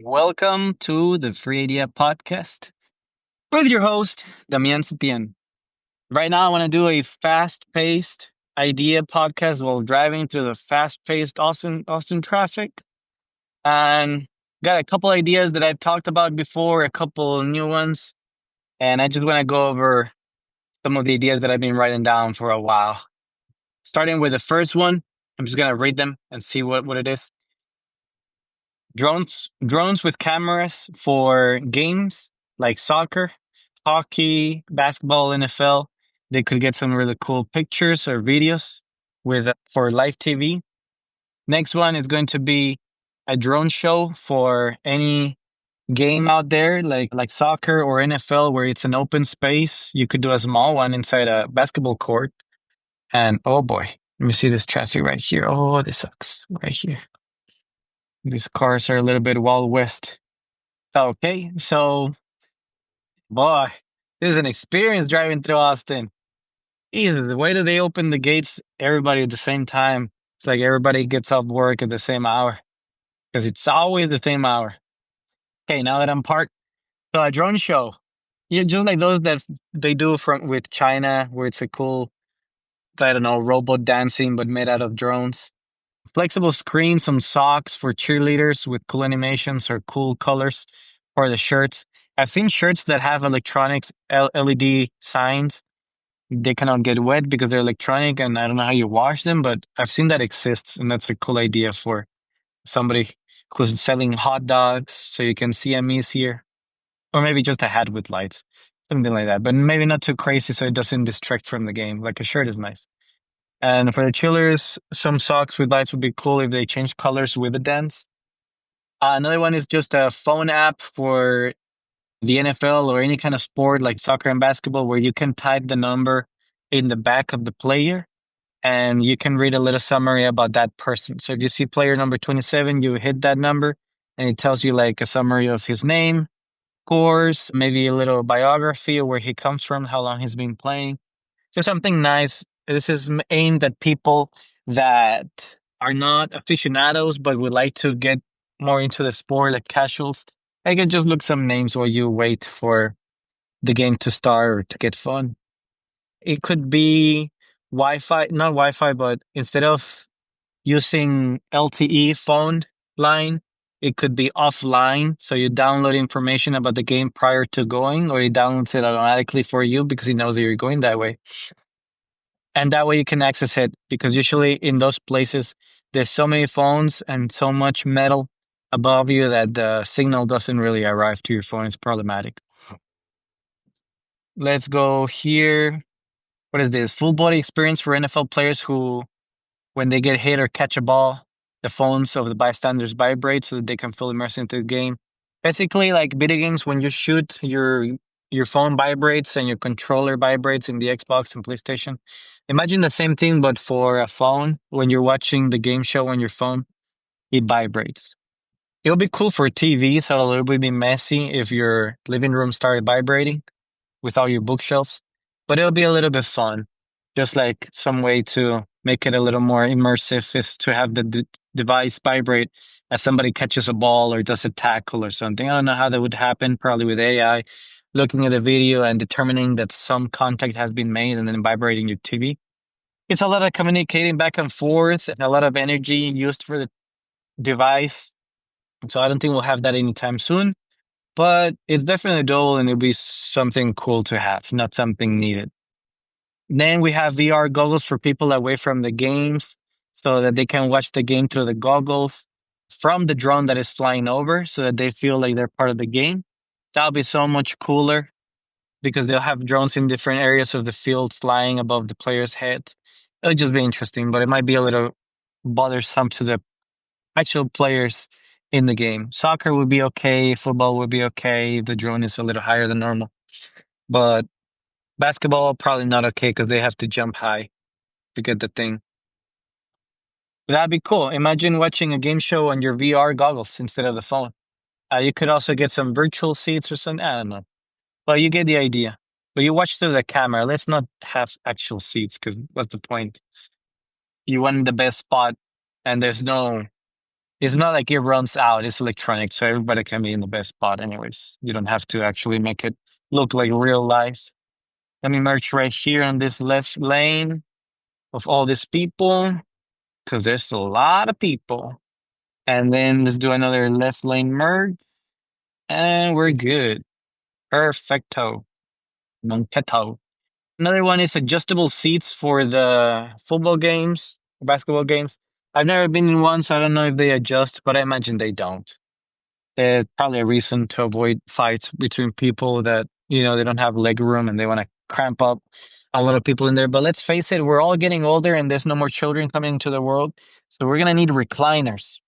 Welcome to the Free Idea Podcast with your host, Damian. Right now, I want to do a fast paced idea podcast while driving through the fast paced Austin traffic. And got a couple ideas that I've talked about before, a couple new ones. And I just want to go over some of the ideas that I've been writing down for a while. Starting with the first one, I'm just going to read them and see what it is. Drones with cameras for games like soccer, hockey, basketball, NFL. They could get some really cool pictures or videos with for live TV. Next one is going to be a drone show for any game out there like soccer or NFL where it's an open space. You could do a small one inside a basketball court. And oh boy, let me see this traffic right here. Oh, this sucks right here. These cars are a little bit Wild West. Okay, so boy, this is an experience driving through Austin. Either the way that they open the gates, everybody at the same time. It's like everybody gets off work at the same hour because it's always the same hour. Okay, now that I'm parked, so a drone show, yeah, just like those that they do from with China, where it's a cool, I don't know, robot dancing but made out of drones. Flexible screens, some socks for cheerleaders with cool animations or cool colors for the shirts. I've seen shirts that have electronics LED signs. They cannot get wet because they're electronic, and I don't know how you wash them, but I've seen that exists, and that's a cool idea for somebody who's selling hot dogs, so you can see them easier, or maybe just a hat with lights, something like that. But maybe not too crazy, so it doesn't distract from the game. Like a shirt is nice. And for the chillers, some socks with lights would be cool if they change colors with the dance. Another one is just a phone app for the NFL or any kind of sport like soccer and basketball where you can type the number in the back of the player and you can read a little summary about that person. So if you see player number 27, you hit that number and it tells you like a summary of his name, scores, maybe a little biography of where he comes from, how long he's been playing. So something nice. This is aimed at people that are not aficionados but would like to get more into the sport, like casuals. I can just look some names while you wait for the game to start or to get fun. It could be Wi-Fi, not Wi-Fi, but instead of using LTE phone line, it could be offline. So you download information about the game prior to going, or it downloads it automatically for you because he knows that you're going that way. And that way you can access it because usually in those places, there's so many phones and so much metal above you that the signal doesn't really arrive to your phone. It's problematic. Let's go here. What is this? Full body experience for NFL players who, when they get hit or catch a ball, the phones of the bystanders vibrate so that they can feel immersed into the game. Basically, like video games, when you shoot, your phone vibrates and your controller vibrates in the Xbox and PlayStation. Imagine the same thing, but for a phone. When you're watching the game show on your phone, it vibrates. It'll be cool for TV, so it'll a little bit messy if your living room started vibrating with all your bookshelves, but it'll be a little bit fun. Just like some way to make it a little more immersive is to have the device vibrate as somebody catches a ball or does a tackle or something. I don't know how that would happen, probably with AI, looking at the video and determining that some contact has been made and then vibrating your TV. It's a lot of communicating back and forth and a lot of energy used for the device. So I don't think we'll have that anytime soon, but it's definitely doable and it'll be something cool to have, not something needed. Then we have VR goggles for people away from the games so that they can watch the game through the goggles from the drone that is flying over so that they feel like they're part of the game. That'll be so much cooler because they'll have drones in different areas of the field flying above the players' heads. It'll just be interesting, but it might be a little bothersome to the actual players in the game. Soccer would be okay, football would be okay if the drone is a little higher than normal. But basketball, probably not okay because they have to jump high to get the thing. That'd be cool. Imagine watching a game show on your VR goggles instead of the phone. You could also get some virtual seats or something. I don't know. Well, you get the idea. But you watch through the camera. Let's not have actual seats because what's the point? You want the best spot and there's no It's not like it runs out. It's electronic, so everybody can be in the best spot. Anyways, you don't have to actually make it look like real life. Let me merge right here on this left lane of all these people because there's a lot of people. And then let's do another left lane merge, and we're good. Perfecto. Monteto. Another one is adjustable seats for the football games, basketball games. I've never been in one, so I don't know if they adjust, but I imagine they don't. There's probably a reason to avoid fights between people that, they don't have leg room and they want to cramp up a lot of people in there. But let's face it, we're all getting older and there's no more children coming into the world. So we're going to need recliners.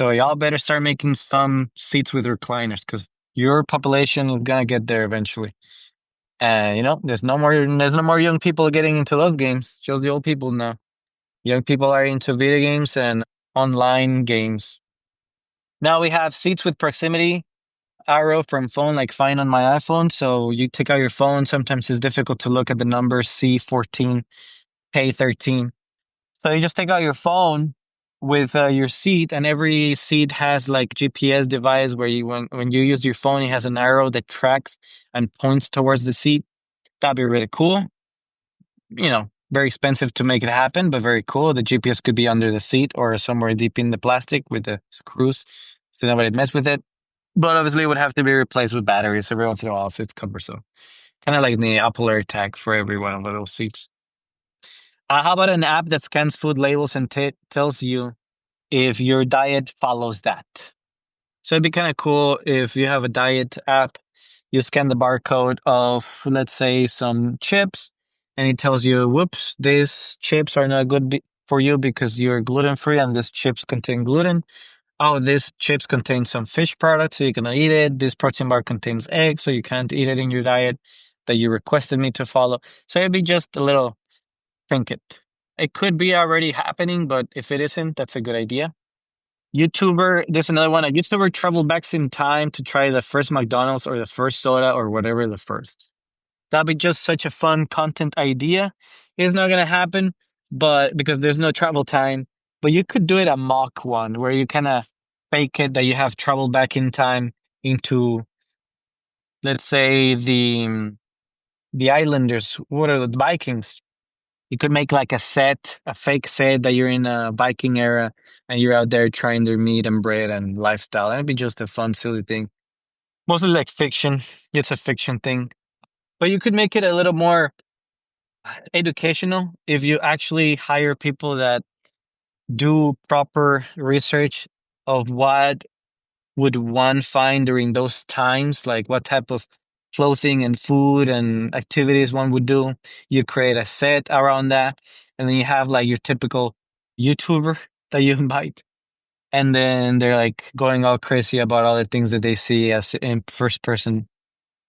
So y'all better start making some seats with recliners because your population is going to get there eventually. And there's no more young people getting into those games. Just the old people now. Young people are into video games and online games. Now we have seats with proximity arrow from phone, like fine on my iPhone. So you take out your phone. Sometimes it's difficult to look at the numbers C14, K13. So you just take out your phone with your seat, and every seat has like GPS device where when you use your phone, it has an arrow that tracks and points towards the seat. That'd be really cool. Very expensive to make it happen, but very cool. The GPS could be under the seat or somewhere deep in the plastic with the screws, so nobody mess with it. But obviously, it would have to be replaced with batteries every once in a while, so it's cumbersome. Kind of like the Apple AirTag for every one of those seats. How about an app that scans food labels and tells you if your diet follows that? So it'd be kind of cool if you have a diet app, you scan the barcode of, let's say, some chips, and it tells you, whoops, these chips are not good for you because you're gluten free and these chips contain gluten. Oh, these chips contain some fish products, so you cannot eat it. This protein bar contains eggs, so you can't eat it in your diet that you requested me to follow. So it'd be just a little trinket. It could be already happening, but if it isn't, that's a good idea. There's another one. A YouTuber traveled back in time to try the first McDonald's or the first soda or whatever the first. That'd be just such a fun content idea. It's not gonna happen, but because there's no travel time, but you could do it a mock one where you kind of fake it that you have traveled back in time into, let's say, the Islanders. What are the Vikings? You could make like a fake set that you're in a Viking era and you're out there trying their meat and bread and lifestyle. And it'd be just a fun, silly thing. Mostly like fiction. It's a fiction thing. But you could make it a little more educational if you actually hire people that do proper research of what would one find during those times, like what type of clothing and food and activities one would do. You create a set around that, and then you have like your typical YouTuber that you invite, and then they're like going all crazy about all the things that they see as in first person,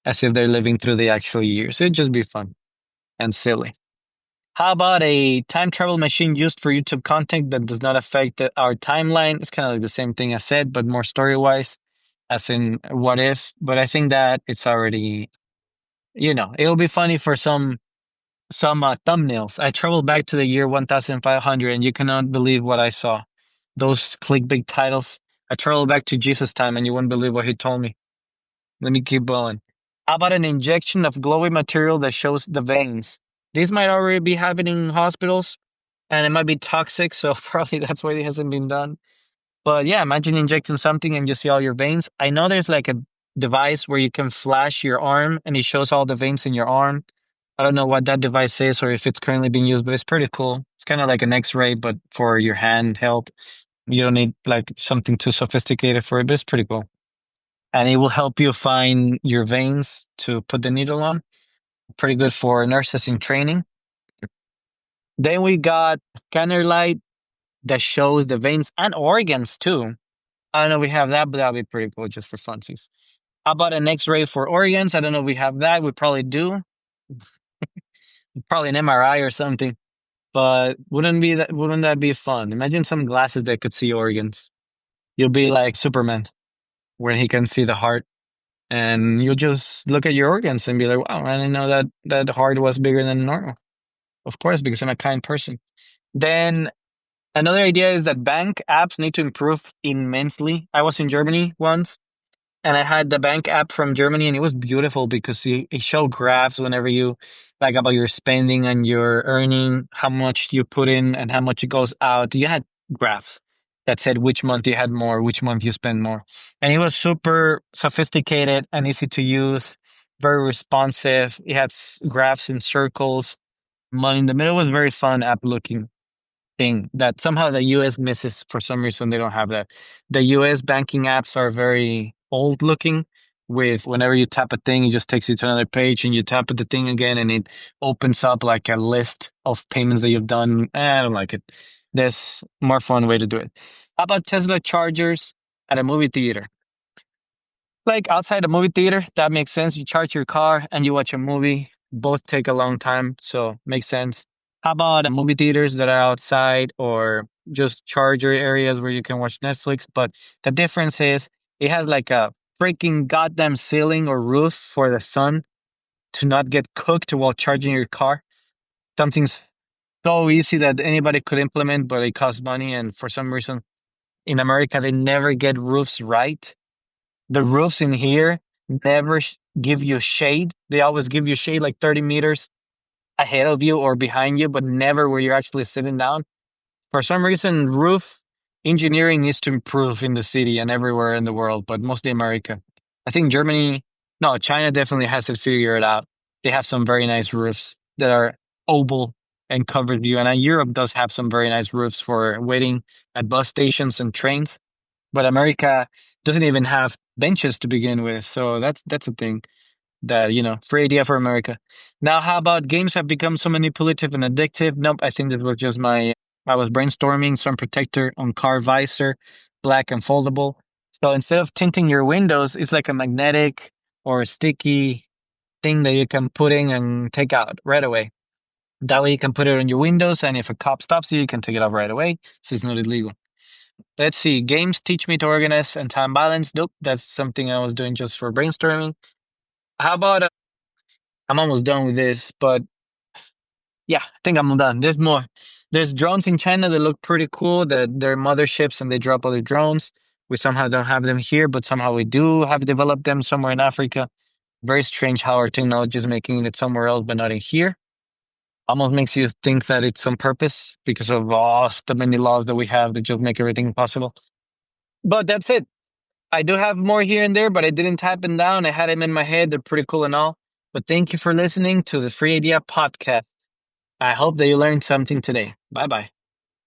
as if they're living through the actual year. So it'd just be fun and silly. How about a time travel machine used for YouTube content that does not affect our timeline? It's kind of like the same thing I said, but more story wise, as in what if. But I think that it's already, it'll be funny for some thumbnails. I traveled back to the year 1500, and you cannot believe what I saw. Those clickbait titles. I traveled back to Jesus' time, and you wouldn't believe what he told me. Let me keep going. How about an injection of glowing material that shows the veins? These might already be happening in hospitals, and it might be toxic, so probably that's why it hasn't been done. But yeah, imagine injecting something and you see all your veins. I know there's like a device where you can flash your arm and it shows all the veins in your arm. I don't know what that device is or if it's currently being used, but it's pretty cool. It's kind of like an X-ray, but for your hand health. You don't need like something too sophisticated for it, but it's pretty cool. And it will help you find your veins to put the needle on. Pretty good for nurses in training. Then we got scanner light that shows the veins and organs too. I don't know if we have that, but that'll be pretty cool just for funsies. How about an X-ray for organs? I don't know if we have that. We probably do. Probably an MRI or something. But wouldn't that be fun? Imagine some glasses that could see organs. You'll be like Superman, where he can see the heart. And you'll just look at your organs and be like, wow, I didn't know that heart was bigger than normal. Of course, because I'm a kind person. Then Another idea is that bank apps need to improve immensely. I was in Germany once and I had the bank app from Germany, and it was beautiful because it showed graphs whenever you like about your spending and your earning, how much you put in and how much it goes out. You had graphs that said which month you had more, which month you spend more. And it was super sophisticated and easy to use, very responsive. It had graphs in circles. Money in the middle was very fun app looking thing that somehow the US misses for some reason. They don't have that. The US banking apps are very old looking with whenever you tap a thing, it just takes you to another page and you tap the thing again and it opens up like a list of payments that you've done. I don't like it. There's more fun way to do it. How about Tesla chargers at a movie theater? Like outside a movie theater, that makes sense. You charge your car and you watch a movie. Both take a long time, so makes sense. How about movie theaters that are outside or just charger areas where you can watch Netflix? But the difference is it has like a freaking goddamn ceiling or roof for the sun to not get cooked while charging your car. Something's so easy that anybody could implement, but it costs money. And for some reason in America, they never get roofs right. The roofs in here never give you shade. They always give you shade like 30 meters ahead of you or behind you, but never where you're actually sitting down. For some reason, roof engineering needs to improve in the city and everywhere in the world, but mostly America. I think Germany, no, China definitely has to figure it out. They have some very nice roofs that are oval and covered view. And Europe does have some very nice roofs for waiting at bus stations and trains. But America doesn't even have benches to begin with. So that's a thing that, free idea for America. Now, how about games have become so manipulative and addictive? Nope, I think this was just I was brainstorming some protector on car visor, black and foldable. So instead of tinting your windows, it's like a magnetic or a sticky thing that you can put in and take out right away. That way you can put it on your windows, and if a cop stops you, you can take it off right away. So it's not illegal. Let's see. Games teach me to organize and time balance. Nope, that's something I was doing just for brainstorming. How about I'm almost done with this, but yeah, I think I'm done. There's more. There's drones in China that look pretty cool. That they're motherships and they drop other drones. We somehow don't have them here, but somehow we do have developed them somewhere in Africa. Very strange how our technology is making it somewhere else, but not in here. Almost makes you think that it's on purpose because of all the many laws that we have that just make everything possible. But that's it. I do have more here and there, but I didn't type them down. I had them in my head. They're pretty cool and all. But thank you for listening to the Free Idea podcast. I hope that you learned something today. Bye bye.